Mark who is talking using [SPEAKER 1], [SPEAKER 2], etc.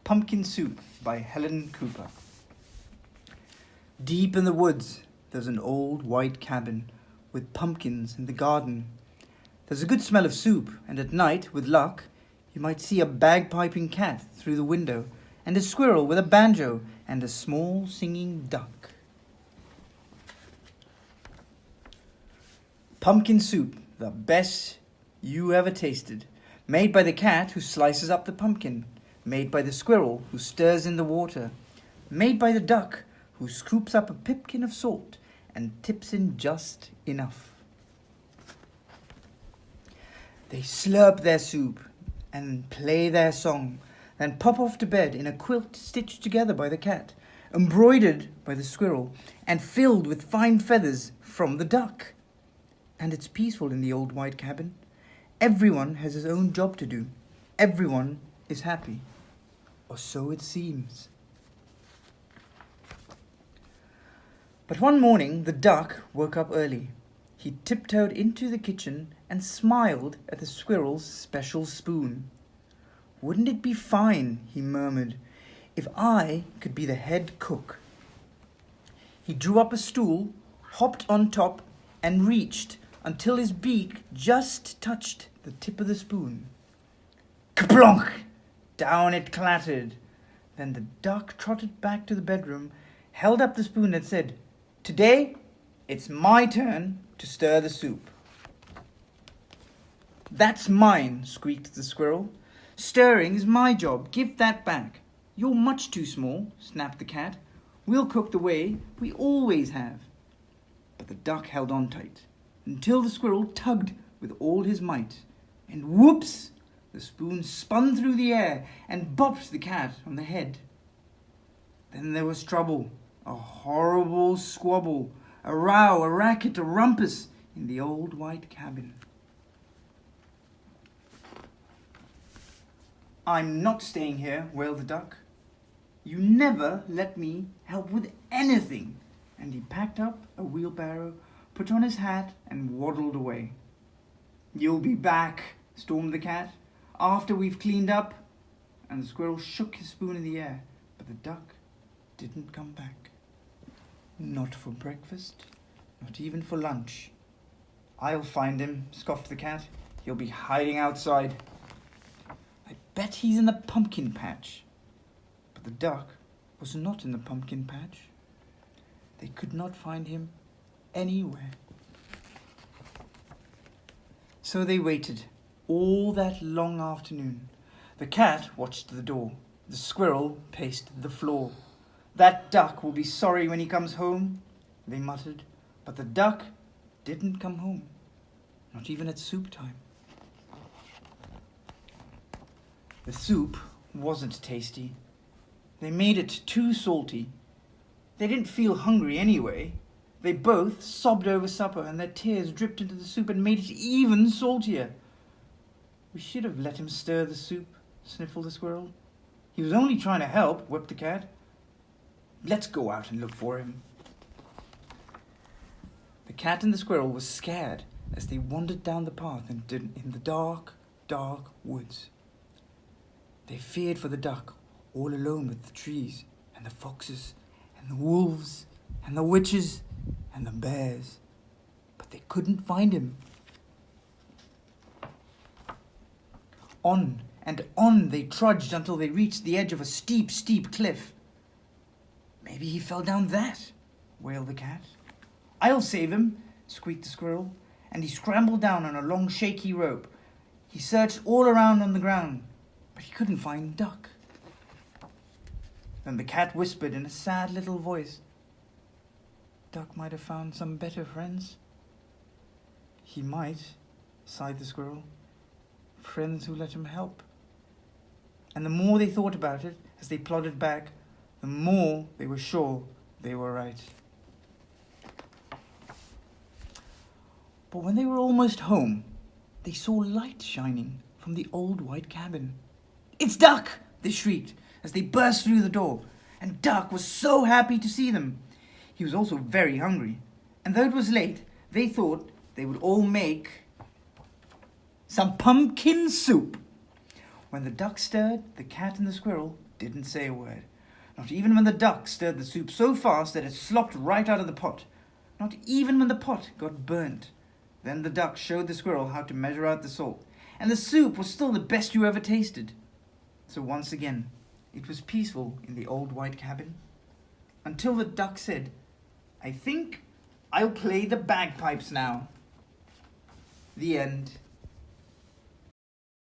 [SPEAKER 1] Pumpkin Soup by Helen Cooper. Deep in the woods, there's an old white cabin with pumpkins in the garden. There's a good smell of soup, and at night, with luck, you might see a bagpiping cat through the window, and a squirrel with a banjo, and a small singing duck. Pumpkin soup, the best you ever tasted. Made by the cat who slices up the pumpkin. Made by the squirrel who stirs in the water. Made by the duck who scoops up a pipkin of salt and tips in just enough. They slurp their soup and play their song, then pop off to bed in a quilt stitched together by the cat, embroidered by the squirrel, and filled with fine feathers from the duck. And it's peaceful in the old white cabin. Everyone has his own job to do. Everyone is happy. Or so it seems. But one morning the duck woke up early. He tiptoed into the kitchen and smiled at the squirrel's special spoon. "Wouldn't it be fine," he murmured, "if I could be the head cook?" He drew up a stool, hopped on top, and reached until his beak just touched the tip of the spoon. Kaplonk! Down it clattered. Then the duck trotted back to the bedroom, held up the spoon and said, "Today, it's my turn to stir the soup." "That's mine," squeaked the squirrel. "Stirring is my job. Give that back." "You're much too small," snapped the cat. "We'll cook the way we always have." But the duck held on tight until the squirrel tugged with all his might, and whoops! The spoon spun through the air and bopped the cat on the head. Then there was trouble, a horrible squabble, a row, a racket, a rumpus in the old white cabin. "I'm not staying here," wailed the duck. "You never let me help with anything." And he packed up a wheelbarrow, put on his hat, and waddled away. "You'll be back," stormed the cat, "after we've cleaned up." And the squirrel shook his spoon in the air, but the duck didn't come back. Not for breakfast, not even for lunch. "I'll find him," scoffed the cat. "He'll be hiding outside. I bet he's in the pumpkin patch." But the duck was not in the pumpkin patch. They could not find him anywhere. So they waited all that long afternoon. The cat watched the door. The squirrel paced the floor. "That duck will be sorry when he comes home," they muttered. But the duck didn't come home, not even at soup time. The soup wasn't tasty. They made it too salty. They didn't feel hungry anyway. They both sobbed over supper, and their tears dripped into the soup and made it even saltier. "We should have let him stir the soup," sniffled the squirrel. "He was only trying to help," wept the cat. "Let's go out and look for him." The cat and the squirrel were scared as they wandered down the path in the dark, dark woods. They feared for the duck, all alone with the trees and the foxes and the wolves and the witches and the bears. But they couldn't find him. On and on they trudged until they reached the edge of a steep, steep cliff. "Maybe he fell down that," wailed the cat. "I'll save him," squeaked the squirrel, and he scrambled down on a long, shaky rope. He searched all around on the ground, but he couldn't find Duck. Then the cat whispered in a sad little voice, "Duck might have found some better friends." "He might," sighed the squirrel. "Friends who let him help." And the more they thought about it as they plodded back, the more they were sure they were right. But when they were almost home, they saw light shining from the old white cabin. "It's Duck!" they shrieked as they burst through the door. And Duck was so happy to see them. He was also very hungry, and though it was late, they thought they would all make some pumpkin soup. When the duck stirred, the cat and the squirrel didn't say a word. Not even when the duck stirred the soup so fast that it slopped right out of the pot. Not even when the pot got burnt. Then the duck showed the squirrel how to measure out the salt, and the soup was still the best you ever tasted. So once again, it was peaceful in the old white cabin, until the duck said, "I think I'll play the bagpipes now." The end.